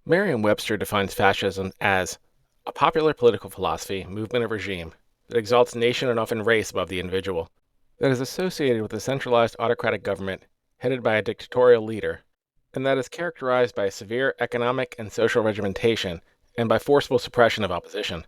Merriam-Webster defines fascism as a popular political philosophy, movement, or regime that exalts nation and often race above the individual, that is associated with a centralized autocratic government headed by a dictatorial leader, and that is characterized by severe economic and social regimentation and by forcible suppression of opposition.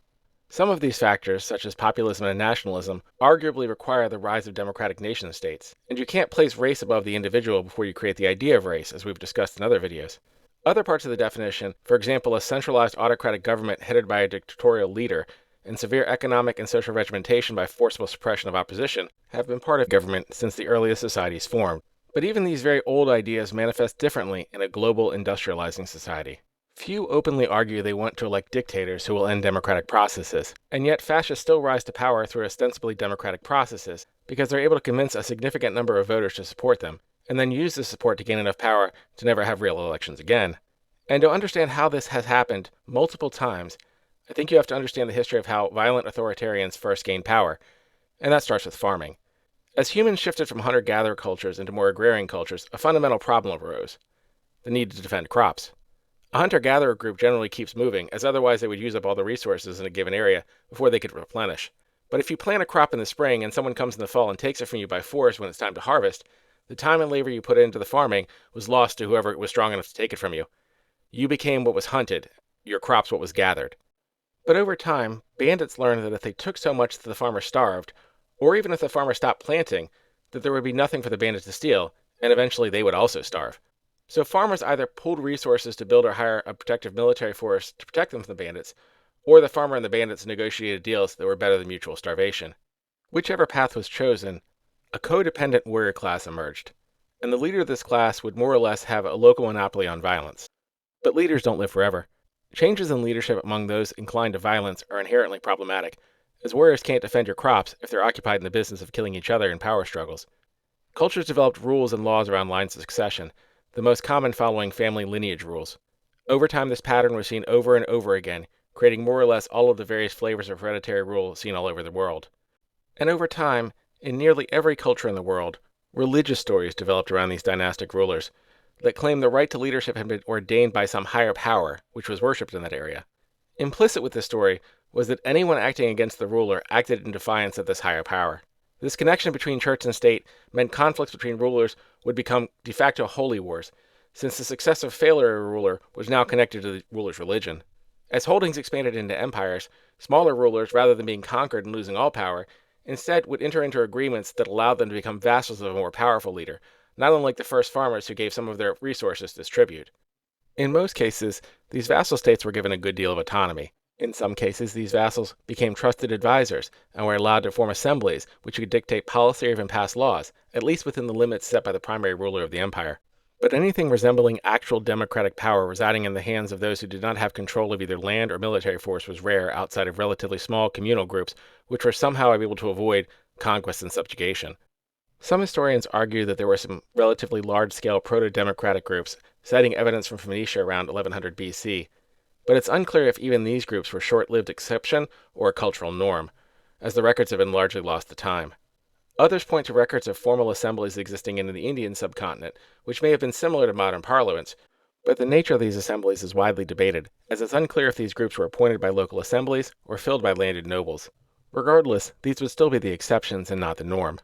Some of these factors, such as populism and nationalism, arguably require the rise of democratic nation-states, and you can't place race above the individual before you create the idea of race, as we've discussed in other videos. Other parts of the definition, for example, a centralized autocratic government headed by a dictatorial leader, and severe economic and social regimentation by forcible suppression of opposition, have been part of government since the earliest societies formed. But even these very old ideas manifest differently in a global industrializing society. Few openly argue they want to elect dictators who will end democratic processes, and yet fascists still rise to power through ostensibly democratic processes because they're able to convince a significant number of voters to support them, and then use this support to gain enough power to never have real elections again. And to understand how this has happened multiple times, I think you have to understand the history of how violent authoritarians first gained power, and that starts with farming. As humans shifted from hunter-gatherer cultures into more agrarian cultures, a fundamental problem arose: the need to defend crops. A hunter-gatherer group generally keeps moving, as otherwise they would use up all the resources in a given area before they could replenish. But if you plant a crop in the spring and someone comes in the fall and takes it from you by force when it's time to harvest, the time and labor you put into the farming was lost to whoever was strong enough to take it from you. You became what was hunted, your crops what was gathered. But over time, bandits learned that if they took so much that the farmer starved, or even if the farmer stopped planting, that there would be nothing for the bandits to steal, and eventually they would also starve. So farmers either pooled resources to build or hire a protective military force to protect them from the bandits, or the farmer and the bandits negotiated deals that were better than mutual starvation. Whichever path was chosen, a codependent warrior class emerged, and the leader of this class would more or less have a local monopoly on violence. But leaders don't live forever. Changes in leadership among those inclined to violence are inherently problematic, as warriors can't defend your crops if they're occupied in the business of killing each other in power struggles. Cultures developed rules and laws around lines of succession, the most common following family lineage rules. Over time, this pattern was seen over and over again, creating more or less all of the various flavors of hereditary rule seen all over the world. And over time, in nearly every culture in the world, religious stories developed around these dynastic rulers that claimed the right to leadership had been ordained by some higher power, which was worshipped in that area. Implicit with this story was that anyone acting against the ruler acted in defiance of this higher power. This connection between church and state meant conflicts between rulers would become de facto holy wars, since the successive failure of a ruler was now connected to the ruler's religion. As holdings expanded into empires, smaller rulers, rather than being conquered and losing all power, instead would enter into agreements that allowed them to become vassals of a more powerful leader, not unlike the first farmers who gave some of their resources as tribute. In most cases, these vassal states were given a good deal of autonomy. In some cases, these vassals became trusted advisors and were allowed to form assemblies which could dictate policy or even pass laws, at least within the limits set by the primary ruler of the empire. But anything resembling actual democratic power residing in the hands of those who did not have control of either land or military force was rare outside of relatively small communal groups which were somehow able to avoid conquest and subjugation. Some historians argue that there were some relatively large-scale proto-democratic groups, citing evidence from Phoenicia around 1100 BC, but it's unclear if even these groups were short-lived exception or a cultural norm, as the records have been largely lost to time. Others point to records of formal assemblies existing in the Indian subcontinent, which may have been similar to modern parliaments, but the nature of these assemblies is widely debated, as it's unclear if these groups were appointed by local assemblies or filled by landed nobles. Regardless, these would still be the exceptions and not the norm.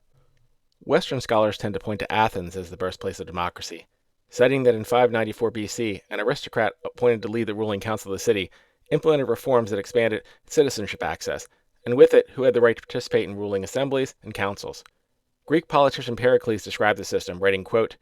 Western scholars tend to point to Athens as the birthplace of democracy, citing that in 594 BC, an aristocrat appointed to lead the ruling council of the city implemented reforms that expanded citizenship access, and with it, who had the right to participate in ruling assemblies and councils. Greek politician Pericles described the system, writing, quote,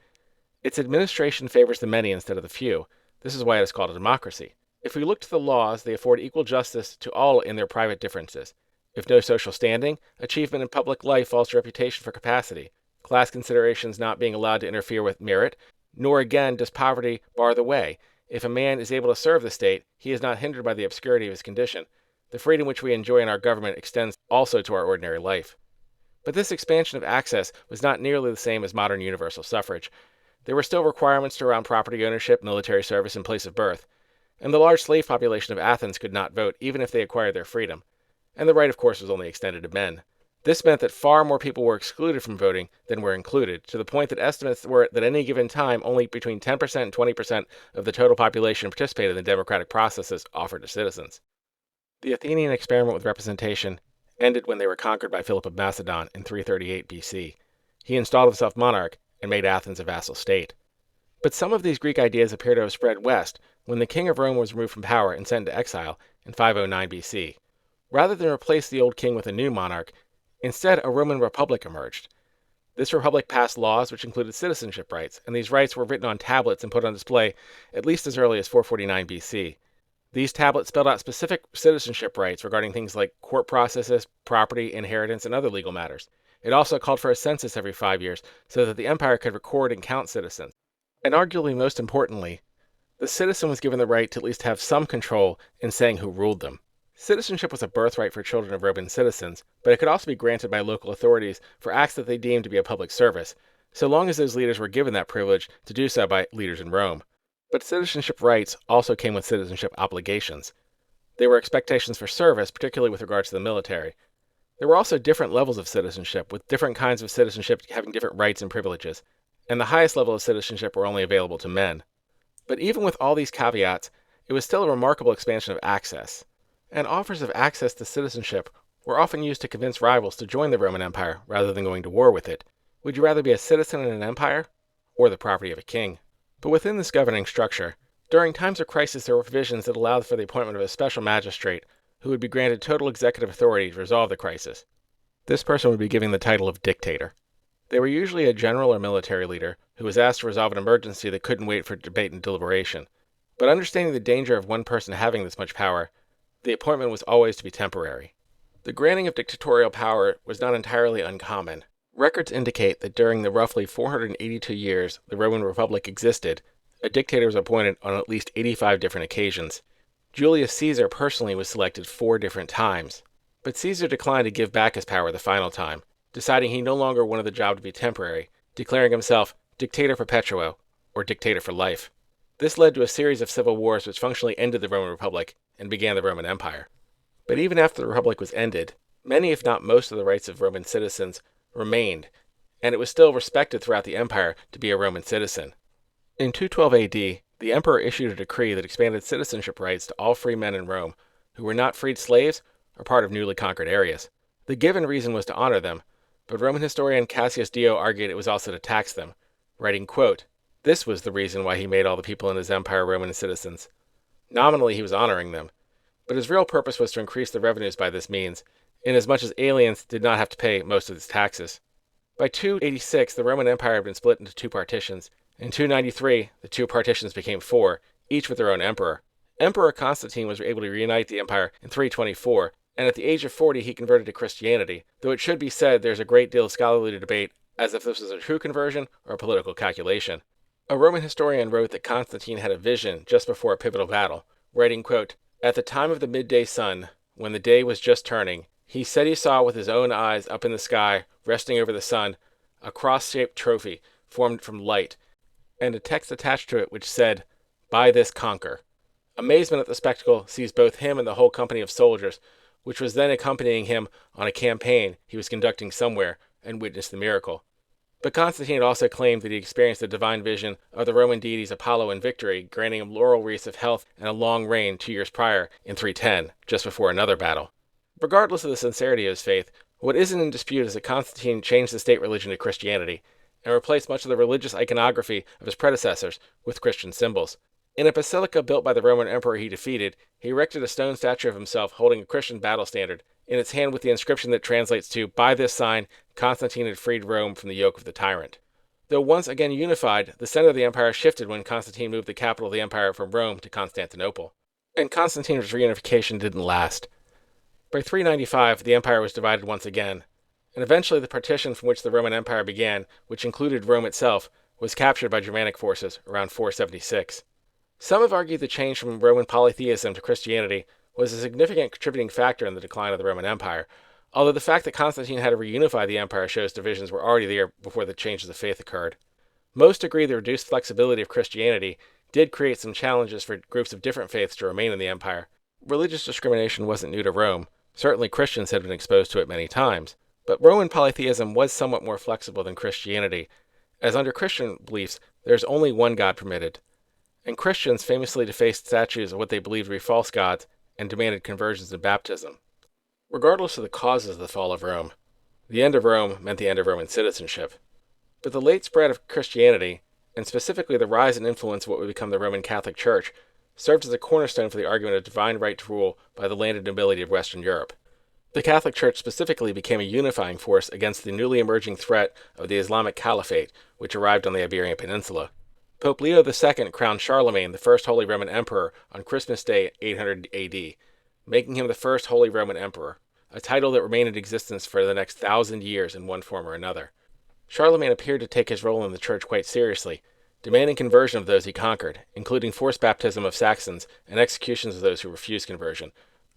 "Its administration favors the many instead of the few. This is why it is called a democracy. If we look to the laws, they afford equal justice to all in their private differences. If no social standing, achievement in public life falls to reputation for capacity, class considerations not being allowed to interfere with merit, nor again does poverty bar the way. If a man is able to serve the state, he is not hindered by the obscurity of his condition. The freedom which we enjoy in our government extends also to our ordinary life." But this expansion of access was not nearly the same as modern universal suffrage. There were still requirements around property ownership, military service, and place of birth, and the large slave population of Athens could not vote even if they acquired their freedom. And the right, of course, was only extended to men. This meant that far more people were excluded from voting than were included, to the point that estimates were that at any given time only between 10% and 20% of the total population participated in the democratic processes offered to citizens. The Athenian experiment with representation ended when they were conquered by Philip of Macedon in 338 BC. He installed himself monarch and made Athens a vassal state. But some of these Greek ideas appear to have spread west when the king of Rome was removed from power and sent into exile in 509 BC. Rather than replace the old king with a new monarch, instead a Roman republic emerged. This republic passed laws which included citizenship rights, and these rights were written on tablets and put on display at least as early as 449 BC. These tablets spelled out specific citizenship rights regarding things like court processes, property, inheritance, and other legal matters. It also called for a census every 5 years so that the empire could record and count citizens. And arguably most importantly, the citizen was given the right to at least have some control in saying who ruled them. Citizenship was a birthright for children of Roman citizens, but it could also be granted by local authorities for acts that they deemed to be a public service, so long as those leaders were given that privilege to do so by leaders in Rome. But citizenship rights also came with citizenship obligations. They were expectations for service, particularly with regards to the military. There were also different levels of citizenship, with different kinds of citizenship having different rights and privileges, and the highest level of citizenship were only available to men. But even with all these caveats, it was still a remarkable expansion of access. And offers of access to citizenship were often used to convince rivals to join the Roman Empire rather than going to war with it. Would you rather be a citizen in an empire or the property of a king? But within this governing structure, during times of crisis there were provisions that allowed for the appointment of a special magistrate who would be granted total executive authority to resolve the crisis. This person would be given the title of dictator. They were usually a general or military leader who was asked to resolve an emergency that couldn't wait for debate and deliberation. But understanding the danger of one person having this much power, the appointment was always to be temporary. The granting of dictatorial power was not entirely uncommon. Records indicate that during the roughly 482 years the Roman Republic existed, a dictator was appointed on at least 85 different occasions. Julius Caesar personally was selected 4 different times. But Caesar declined to give back his power the final time, deciding he no longer wanted the job to be temporary, declaring himself Dictator Perpetuo, or Dictator for life. This led to a series of civil wars which functionally ended the Roman Republic and began the Roman Empire. But even after the Republic was ended, many if not most of the rights of Roman citizens remained, and it was still respected throughout the empire to be a Roman citizen. In 212 AD, the emperor issued a decree that expanded citizenship rights to all free men in Rome who were not freed slaves or part of newly conquered areas. The given reason was to honor them, but Roman historian Cassius Dio argued it was also to tax them, writing, quote, "This was the reason why he made all the people in his empire Roman citizens. Nominally he was honoring them, but his real purpose was to increase the revenues by this means, inasmuch as aliens did not have to pay most of its taxes." By 286, the Roman Empire had been split into 2 partitions. In 293, the 2 partitions became 4, each with their own emperor. Emperor Constantine was able to reunite the empire in 324, and at the age of 40 he converted to Christianity, though it should be said there's a great deal of scholarly debate as if this was a true conversion or a political calculation. A Roman historian wrote that Constantine had a vision just before a pivotal battle, writing, quote, "At the time of the midday sun, when the day was just turning, he said he saw with his own eyes up in the sky, resting over the sun, a cross-shaped trophy formed from light, and a text attached to it which said, 'By this conquer.' Amazement at the spectacle seized both him and the whole company of soldiers, which was then accompanying him on a campaign he was conducting somewhere, and witnessed the miracle." But Constantine had also claimed that he experienced the divine vision of the Roman deities Apollo and Victory, granting him laurel wreaths of health and a long reign 2 years prior, in 310, just before another battle. Regardless of the sincerity of his faith, what isn't in dispute is that Constantine changed the state religion to Christianity, and replaced much of the religious iconography of his predecessors with Christian symbols. In a basilica built by the Roman emperor he defeated, he erected a stone statue of himself holding a Christian battle standard, in its hand with the inscription that translates to, "By this sign, Constantine had freed Rome from the yoke of the tyrant." Though once again unified, the center of the empire shifted when Constantine moved the capital of the empire from Rome to Constantinople. And Constantine's reunification didn't last. By 395, the empire was divided once again, and eventually the partition from which the Roman Empire began, which included Rome itself, was captured by Germanic forces around 476. Some have argued the change from Roman polytheism to Christianity was a significant contributing factor in the decline of the Roman Empire, although the fact that Constantine had to reunify the empire shows divisions were already there before the changes of faith occurred. Most agree the reduced flexibility of Christianity did create some challenges for groups of different faiths to remain in the empire. Religious discrimination wasn't new to Rome. Certainly Christians had been exposed to it many times. But Roman polytheism was somewhat more flexible than Christianity, as under Christian beliefs, there's only one God permitted, and Christians famously defaced statues of what they believed to be false gods and demanded conversions and baptism. Regardless of the causes of the fall of Rome, the end of Rome meant the end of Roman citizenship. But the late spread of Christianity, and specifically the rise and influence of what would become the Roman Catholic Church, served as a cornerstone for the argument of divine right to rule by the landed nobility of Western Europe. The Catholic Church specifically became a unifying force against the newly emerging threat of the Islamic Caliphate, which arrived on the Iberian Peninsula. Pope Leo II crowned Charlemagne the first Holy Roman Emperor on Christmas Day 800 AD, making him the first Holy Roman Emperor, a title that remained in existence for the next 1,000 years in one form or another. Charlemagne appeared to take his role in the Church quite seriously, demanding conversion of those he conquered, including forced baptism of Saxons and executions of those who refused conversion,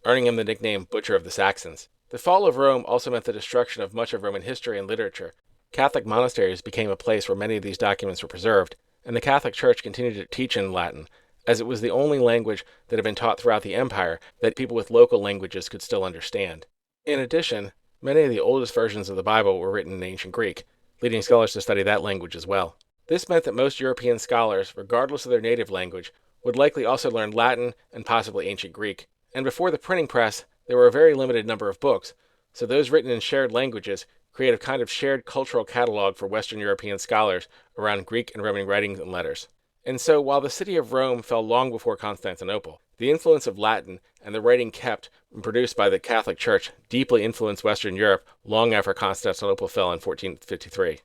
earning him the nickname Butcher of the Saxons. The fall of Rome also meant the destruction of much of Roman history and literature. Catholic monasteries became a place where many of these documents were preserved, and the Catholic Church continued to teach in Latin, as it was the only language that had been taught throughout the empire that people with local languages could still understand. In addition, many of the oldest versions of the Bible were written in ancient Greek, leading scholars to study that language as well. This meant that most European scholars, regardless of their native language, would likely also learn Latin and possibly ancient Greek. And before the printing press, there were a very limited number of books, so those written in shared languages create a kind of shared cultural catalog for Western European scholars around Greek and Roman writings and letters. And so, while the city of Rome fell long before Constantinople, the influence of Latin and the writing kept and produced by the Catholic Church deeply influenced Western Europe long after Constantinople fell in 1453.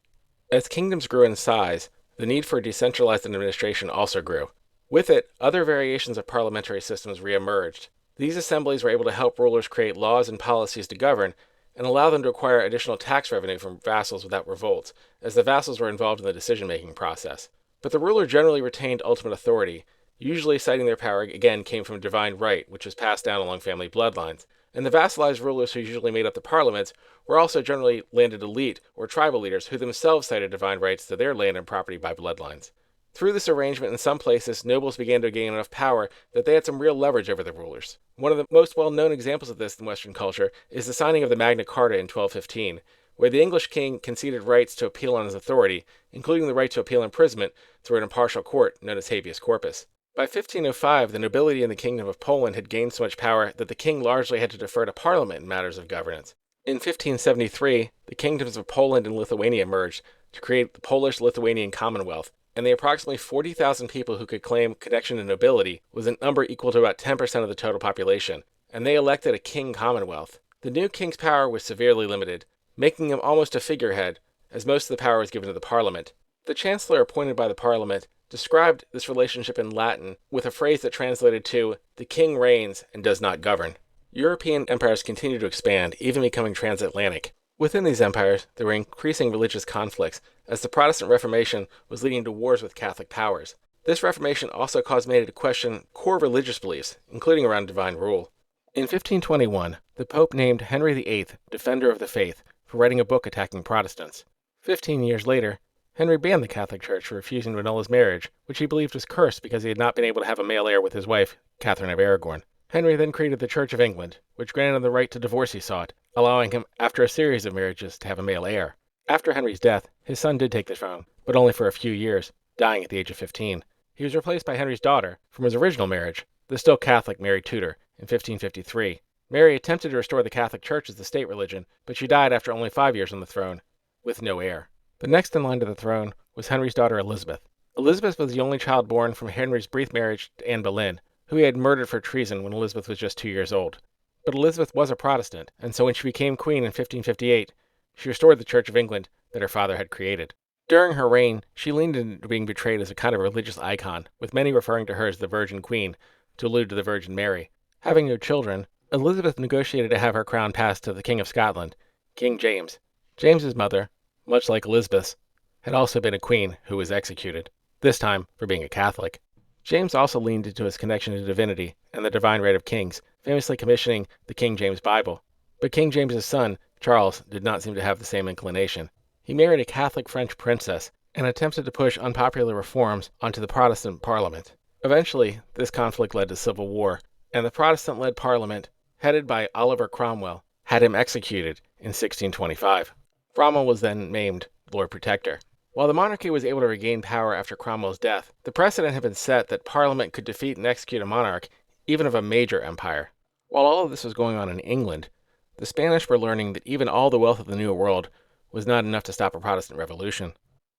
As kingdoms grew in size, the need for decentralized administration also grew. With it, other variations of parliamentary systems re-emerged. These assemblies were able to help rulers create laws and policies to govern, and allow them to acquire additional tax revenue from vassals without revolts, as the vassals were involved in the decision-making process. But the ruler generally retained ultimate authority, usually citing their power again came from divine right, which was passed down along family bloodlines. And the vassalized rulers who usually made up the parliaments were also generally landed elite or tribal leaders who themselves cited divine rights to their land and property by bloodlines. Through this arrangement, in some places, nobles began to gain enough power that they had some real leverage over the rulers. One of the most well-known examples of this in Western culture is the signing of the Magna Carta in 1215, where the English king conceded rights to appeal on his authority, including the right to appeal imprisonment through an impartial court known as habeas corpus. By 1505, the nobility in the Kingdom of Poland had gained so much power that the king largely had to defer to Parliament in matters of governance. In 1573, the kingdoms of Poland and Lithuania merged to create the Polish-Lithuanian Commonwealth, and the approximately 40,000 people who could claim connection to nobility was a number equal to about 10% of the total population, and they elected a king commonwealth. The new king's power was severely limited, making him almost a figurehead, as most of the power was given to the parliament. The chancellor appointed by the parliament described this relationship in Latin with a phrase that translated to, "The king reigns and does not govern." European empires continued to expand, even becoming transatlantic. Within these empires, there were increasing religious conflicts, as the Protestant Reformation was leading to wars with Catholic powers. This Reformation also caused many to question core religious beliefs, including around divine rule. In 1521, the Pope named Henry VIII Defender of the Faith for writing a book attacking Protestants. 15 years later, Henry banned the Catholic Church for refusing to annul his marriage, which he believed was cursed because he had not been able to have a male heir with his wife, Catherine of Aragon. Henry then created the Church of England, which granted him the right to divorce he sought, allowing him, after a series of marriages, to have a male heir. After Henry's death, his son did take the throne, but only for a few years, dying at the age of 15. He was replaced by Henry's daughter, from his original marriage, the still Catholic Mary Tudor, in 1553. Mary attempted to restore the Catholic Church as the state religion, but she died after only 5 years on the throne, with no heir. The next in line to the throne was Henry's daughter Elizabeth. Elizabeth was the only child born from Henry's brief marriage to Anne Boleyn, who he had murdered for treason when Elizabeth was just 2 years old. But Elizabeth was a Protestant, and so when she became queen in 1558, she restored the Church of England that her father had created. During her reign, she leaned into being portrayed as a kind of religious icon, with many referring to her as the Virgin Queen, to allude to the Virgin Mary. Having no children, Elizabeth negotiated to have her crown passed to the King of Scotland, King James. James's mother, much like Elizabeth's, had also been a queen who was executed, this time for being a Catholic. James also leaned into his connection to divinity and the divine right of kings, famously commissioning the King James Bible. But King James's son, Charles, did not seem to have the same inclination. He married a Catholic French princess and attempted to push unpopular reforms onto the Protestant parliament. Eventually, this conflict led to civil war, and the Protestant-led parliament, headed by Oliver Cromwell, had him executed in 1625. Cromwell was then named Lord Protector. While the monarchy was able to regain power after Cromwell's death, the precedent had been set that Parliament could defeat and execute a monarch, even of a major empire. While all of this was going on in England, the Spanish were learning that even all the wealth of the New World was not enough to stop a Protestant revolution.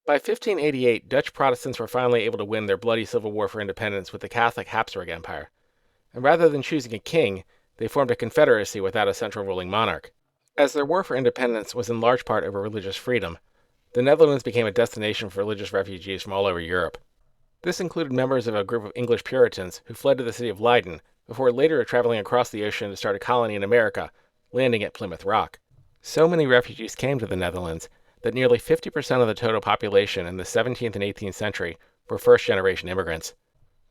By 1588, Dutch Protestants were finally able to win their bloody civil war for independence with the Catholic Habsburg Empire. And rather than choosing a king, they formed a confederacy without a central ruling monarch. As their war for independence was in large part over religious freedom, the Netherlands became a destination for religious refugees from all over Europe. This included members of a group of English Puritans who fled to the city of Leiden before later traveling across the ocean to start a colony in America, landing at Plymouth Rock. So many refugees came to the Netherlands that nearly 50% of the total population in the 17th and 18th century were first-generation immigrants.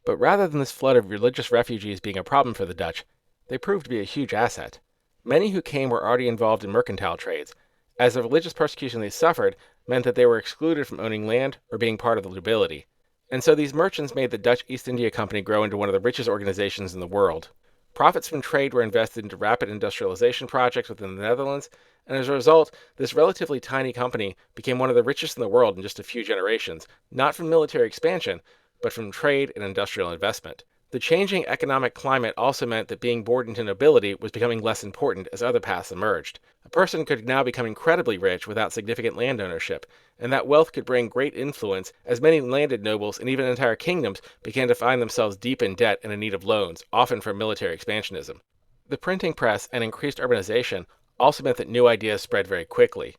But rather than this flood of religious refugees being a problem for the Dutch, they proved to be a huge asset. Many who came were already involved in mercantile trades, as the religious persecution they suffered meant that they were excluded from owning land or being part of the nobility. And so these merchants made the Dutch East India Company grow into one of the richest organizations in the world. Profits from trade were invested into rapid industrialization projects within the Netherlands, and as a result, this relatively tiny company became one of the richest in the world in just a few generations, not from military expansion, but from trade and industrial investment. The changing economic climate also meant that being born into nobility was becoming less important as other paths emerged. A person could now become incredibly rich without significant land ownership, and that wealth could bring great influence as many landed nobles and even entire kingdoms began to find themselves deep in debt and in need of loans, often from military expansionism. The printing press and increased urbanization also meant that new ideas spread very quickly.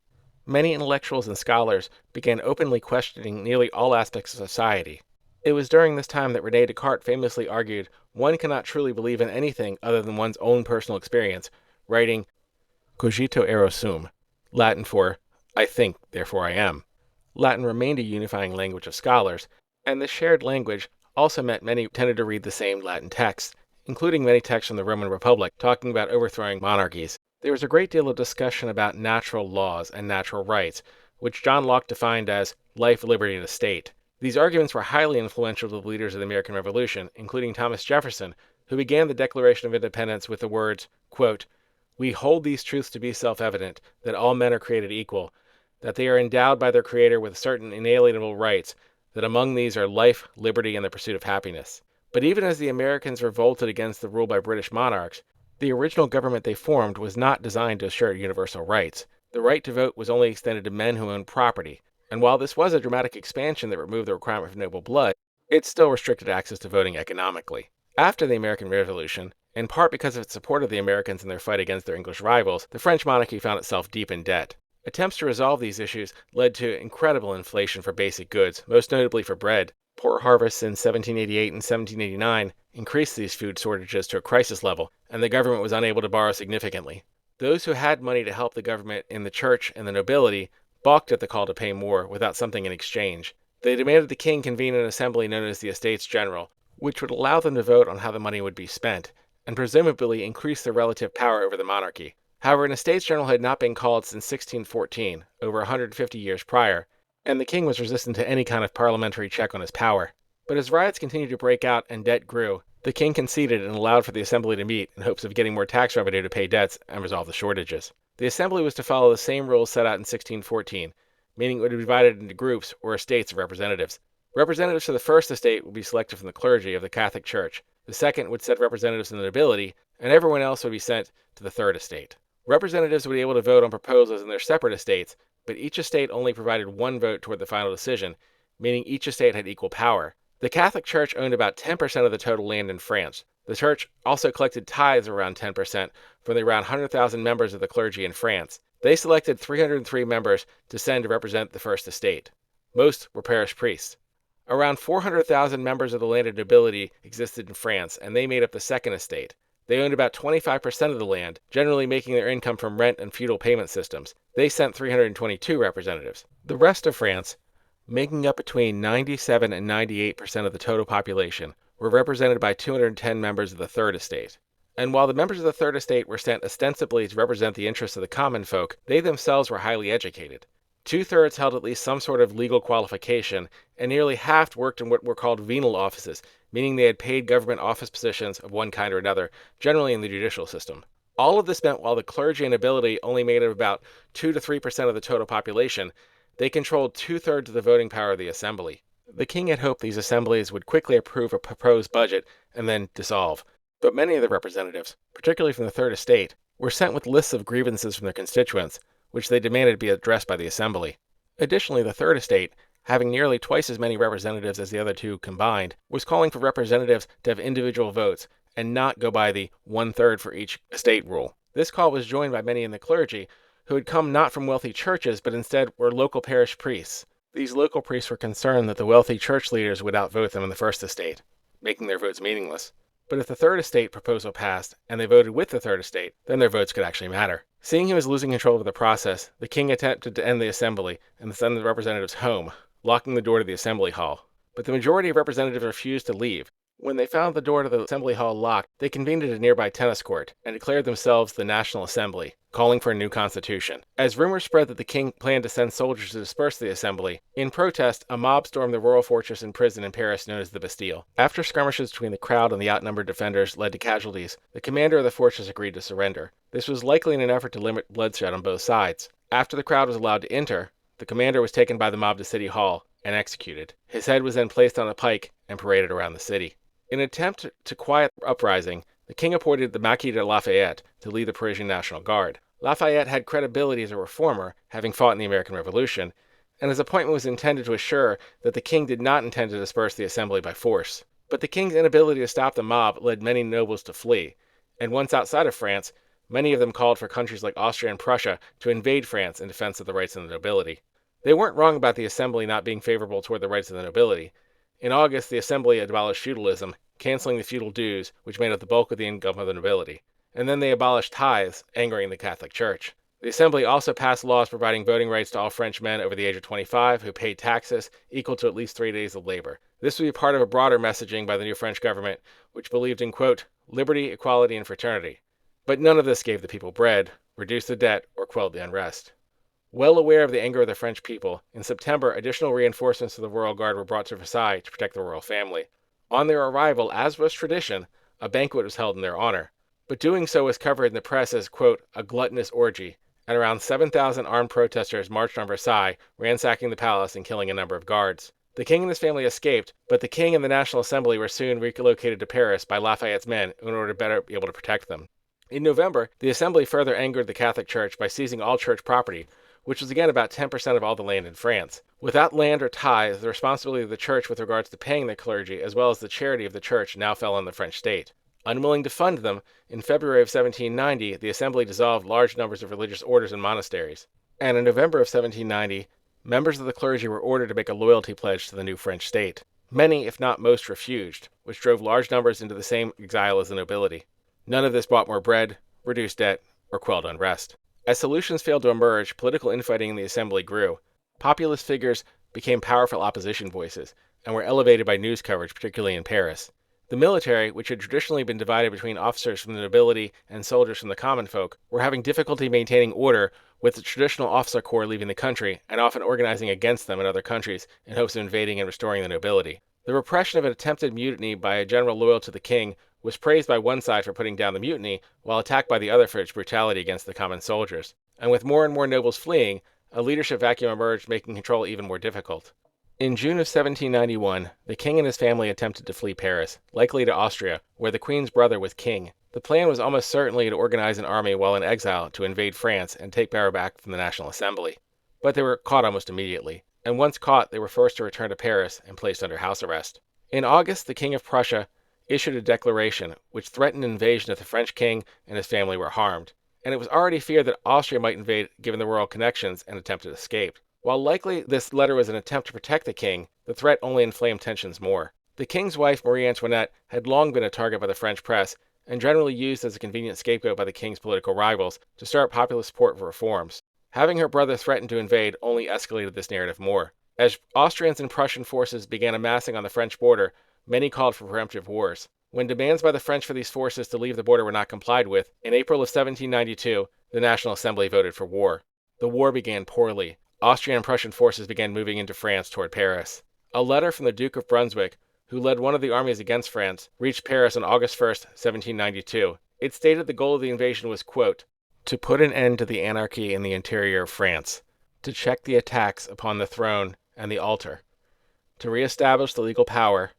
Many intellectuals and scholars began openly questioning nearly all aspects of society. It was during this time that René Descartes famously argued one cannot truly believe in anything other than one's own personal experience, writing, Cogito ergo sum, Latin for, I think, therefore I am. Latin remained a unifying language of scholars, and this shared language also meant many tended to read the same Latin texts, including many texts from the Roman Republic talking about overthrowing monarchies. There was a great deal of discussion about natural laws and natural rights, which John Locke defined as life, liberty, and the state. These arguments were highly influential to the leaders of the American Revolution, including Thomas Jefferson, who began the Declaration of Independence with the words, quote, We hold these truths to be self-evident, that all men are created equal, that they are endowed by their Creator with certain inalienable rights, that among these are life, liberty, and the pursuit of happiness. But even as the Americans revolted against the rule by British monarchs, the original government they formed was not designed to assure universal rights. The right to vote was only extended to men who owned property. And while this was a dramatic expansion that removed the requirement for noble blood, it still restricted access to voting economically. After the American Revolution, in part because of its support of the Americans in their fight against their English rivals, the French monarchy found itself deep in debt. Attempts to resolve these issues led to incredible inflation for basic goods, most notably for bread. Poor harvests in 1788 and 1789 increased these food shortages to a crisis level, and the government was unable to borrow significantly. Those who had money to help the government in the church and the nobility balked at the call to pay more without something in exchange. They demanded the king convene an assembly known as the Estates General, which would allow them to vote on how the money would be spent, and presumably increase their relative power over the monarchy. However, an Estates General had not been called since 1614, over 150 years prior, and the king was resistant to any kind of parliamentary check on his power. But as riots continued to break out and debt grew, the king conceded and allowed for the assembly to meet in hopes of getting more tax revenue to pay debts and resolve the shortages. The assembly was to follow the same rules set out in 1614, meaning it would be divided into groups or estates of representatives. Representatives for the first estate would be selected from the clergy of the Catholic Church. The second would set representatives in the nobility, and everyone else would be sent to the third estate. Representatives would be able to vote on proposals in their separate estates, but each estate only provided one vote toward the final decision, meaning each estate had equal power. The Catholic Church owned about 10% of the total land in France. The Church also collected tithes of around 10% from the around 100,000 members of the clergy in France. They selected 303 members to send to represent the first estate. Most were parish priests. Around 400,000 members of the landed nobility existed in France, and they made up the second estate. They owned about 25% of the land, generally making their income from rent and feudal payment systems. They sent 322 representatives. The rest of France, making up between 97 and 98% of the total population, were represented by 210 members of the Third Estate. And while the members of the Third Estate were sent ostensibly to represent the interests of the common folk, they themselves were highly educated. 2/3 held at least some sort of legal qualification, and nearly half worked in what were called venal offices, meaning they had paid government office positions of one kind or another, generally in the judicial system. All of this meant while the clergy and nobility only made up about 2 to 3% of the total population, they controlled 2/3 of the voting power of the assembly. The king had hoped these assemblies would quickly approve a proposed budget and then dissolve. But many of the representatives, particularly from the Third Estate, were sent with lists of grievances from their constituents, which they demanded be addressed by the assembly. Additionally, the Third Estate, having nearly twice as many representatives as the other two combined, was calling for representatives to have individual votes and not go by the 1/3 for each estate rule. This call was joined by many in the clergy, who had come not from wealthy churches but instead were local parish priests. These local priests were concerned that the wealthy church leaders would outvote them in the First Estate, making their votes meaningless. But if the Third Estate proposal passed, and they voted with the Third Estate, then their votes could actually matter. Seeing he was losing control of the process, the king attempted to end the assembly and send the representatives home, locking the door to the assembly hall. But the majority of representatives refused to leave. When they found the door to the assembly hall locked, they convened at a nearby tennis court and declared themselves the National Assembly, calling for a new constitution. As rumors spread that the king planned to send soldiers to disperse the assembly, in protest, a mob stormed the royal fortress and prison in Paris known as the Bastille. After skirmishes between the crowd and the outnumbered defenders led to casualties, the commander of the fortress agreed to surrender. This was likely in an effort to limit bloodshed on both sides. After the crowd was allowed to enter, the commander was taken by the mob to City Hall and executed. His head was then placed on a pike and paraded around the city. In an attempt to quiet the uprising, the king appointed the Marquis de Lafayette to lead the Parisian National Guard. Lafayette had credibility as a reformer, having fought in the American Revolution, and his appointment was intended to assure that the king did not intend to disperse the assembly by force. But the king's inability to stop the mob led many nobles to flee, and once outside of France, many of them called for countries like Austria and Prussia to invade France in defense of the rights of the nobility. They weren't wrong about the assembly not being favorable toward the rights of the nobility. In August, the assembly abolished feudalism, canceling the feudal dues, which made up the bulk of the income of the nobility. And then they abolished tithes, angering the Catholic Church. The assembly also passed laws providing voting rights to all French men over the age of 25 who paid taxes equal to at least 3 days of labor. This would be part of a broader messaging by the new French government, which believed in, quote, liberty, equality, and fraternity. But none of this gave the people bread, reduced the debt, or quelled the unrest. Well aware of the anger of the French people, in September, additional reinforcements of the Royal Guard were brought to Versailles to protect the royal family. On their arrival, as was tradition, a banquet was held in their honor. But doing so was covered in the press as, quote, a gluttonous orgy, and around 7,000 armed protesters marched on Versailles, ransacking the palace and killing a number of guards. The king and his family escaped, but the king and the National Assembly were soon relocated to Paris by Lafayette's men in order to better be able to protect them. In November, the Assembly further angered the Catholic Church by seizing all church property, which was again about 10% of all the land in France. Without land or tithes, the responsibility of the church with regards to paying the clergy, as well as the charity of the church, now fell on the French state. Unwilling to fund them, in February of 1790, the Assembly dissolved large numbers of religious orders and monasteries. And in November of 1790, members of the clergy were ordered to make a loyalty pledge to the new French state. Many, if not most, refused, which drove large numbers into the same exile as the nobility. None of this bought more bread, reduced debt, or quelled unrest. As solutions failed to emerge, political infighting in the assembly grew. Populist figures became powerful opposition voices, and were elevated by news coverage, particularly in Paris. The military, which had traditionally been divided between officers from the nobility and soldiers from the common folk, were having difficulty maintaining order, with the traditional officer corps leaving the country, and often organizing against them in other countries in hopes of invading and restoring the nobility. The repression of an attempted mutiny by a general loyal to the king was praised by one side for putting down the mutiny, while attacked by the other for its brutality against the common soldiers. And with more and more nobles fleeing, a leadership vacuum emerged, making control even more difficult. In June of 1791, the king and his family attempted to flee Paris, likely to Austria, where the queen's brother was king. The plan was almost certainly to organize an army while in exile to invade France and take power back from the National Assembly. But they were caught almost immediately, and once caught, they were forced to return to Paris and placed under house arrest. In August, the King of Prussia issued a declaration which threatened an invasion if the French king and his family were harmed, and it was already feared that Austria might invade given the royal connections and attempted escape. While likely this letter was an attempt to protect the king, the threat only inflamed tensions more. The king's wife, Marie Antoinette, had long been a target by the French press, and generally used as a convenient scapegoat by the king's political rivals to start popular support for reforms. Having her brother threaten to invade only escalated this narrative more. As Austrian and Prussian forces began amassing on the French border, many called for preemptive wars. When demands by the French for these forces to leave the border were not complied with, in April of 1792, the National Assembly voted for war. The war began poorly. Austrian and Prussian forces began moving into France toward Paris. A letter from the Duke of Brunswick, who led one of the armies against France, reached Paris on August 1, 1792. It stated the goal of the invasion was, quote, to put an end to the anarchy in the interior of France, to check the attacks upon the throne and the altar, to reestablish the legal power,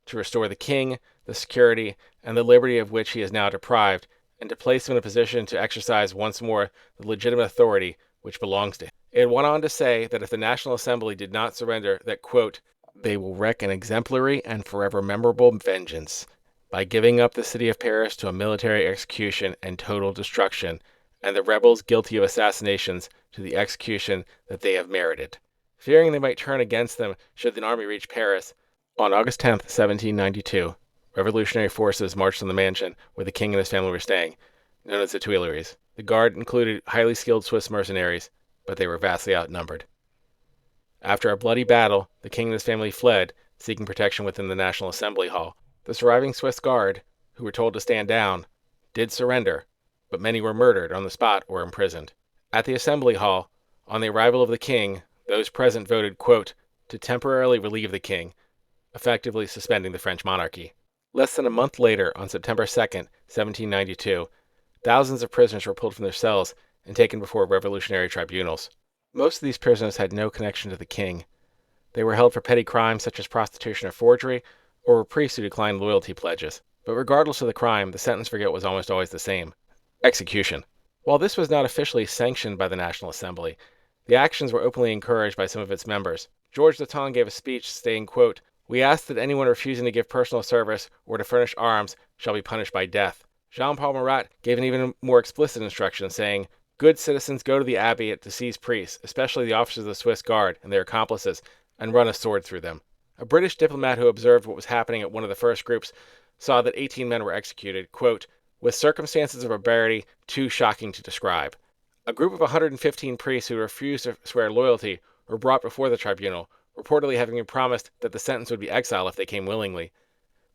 to restore the king, the security, and the liberty of which he is now deprived, and to place him in a position to exercise once more the legitimate authority which belongs to him. It went on to say that if the National Assembly did not surrender, that, quote, they will wreak an exemplary and forever memorable vengeance by giving up the city of Paris to a military execution and total destruction, and the rebels guilty of assassinations to the execution that they have merited. Fearing they might turn against them should the army reach Paris, on August 10, 1792, revolutionary forces marched on the mansion where the king and his family were staying, known as the Tuileries. The guard included highly skilled Swiss mercenaries, but they were vastly outnumbered. After a bloody battle, the king and his family fled, seeking protection within the National Assembly Hall. The surviving Swiss guard, who were told to stand down, did surrender, but many were murdered on the spot or imprisoned. At the Assembly Hall, on the arrival of the king, those present voted, quote, to temporarily relieve the king, effectively suspending the French monarchy. Less than a month later, on September 2, 1792, thousands of prisoners were pulled from their cells and taken before revolutionary tribunals. Most of these prisoners had no connection to the king. They were held for petty crimes such as prostitution or forgery, or were priests who declined loyalty pledges. But regardless of the crime, the sentence for guilt was almost always the same: execution. While this was not officially sanctioned by the National Assembly, the actions were openly encouraged by some of its members. Georges Danton gave a speech stating, quote, we ask that anyone refusing to give personal service or to furnish arms shall be punished by death. Jean-Paul Marat gave an even more explicit instruction, saying, good citizens go to the abbey to seize priests, especially the officers of the Swiss Guard and their accomplices, and run a sword through them. A British diplomat who observed what was happening at one of the first groups saw that 18 men were executed, quote, with circumstances of barbarity too shocking to describe. A group of 115 priests who refused to swear loyalty were brought before the tribunal, reportedly having been promised that the sentence would be exile if they came willingly.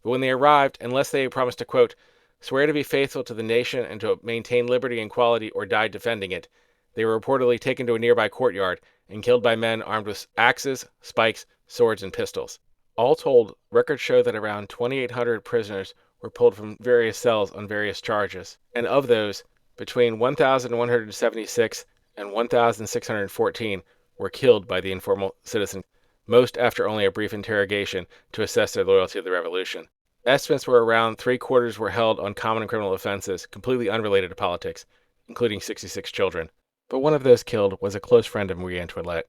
But when they arrived, unless they promised to, quote, swear to be faithful to the nation and to maintain liberty and equality or die defending it, they were reportedly taken to a nearby courtyard and killed by men armed with axes, spikes, swords, and pistols. All told, records show that around 2,800 prisoners were pulled from various cells on various charges, and of those, between 1,176 and 1,614 were killed by the informal citizen, most after only a brief interrogation to assess their loyalty to the revolution. Estimates were around 3/4 were held on common and criminal offenses, completely unrelated to politics, including 66 children. But one of those killed was a close friend of Marie Antoinette,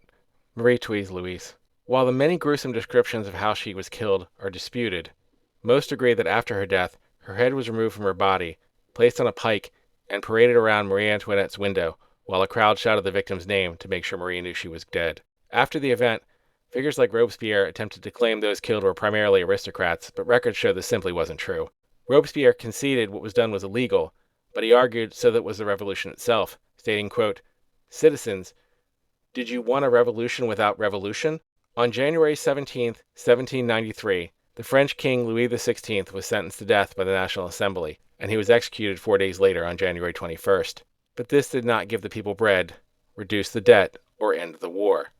Marie-Therese Louise. While the many gruesome descriptions of how she was killed are disputed, most agree that after her death, her head was removed from her body, placed on a pike, and paraded around Marie Antoinette's window, while a crowd shouted the victim's name to make sure Marie knew she was dead. After the event, figures like Robespierre attempted to claim those killed were primarily aristocrats, but records show this simply wasn't true. Robespierre conceded what was done was illegal, but he argued so that was the revolution itself, stating, quote, citizens, did you want a revolution without revolution? On January 17, 1793, the French King Louis XVI was sentenced to death by the National Assembly, and he was executed 4 days later on January 21st. But this did not give the people bread, reduce the debt, or end the war.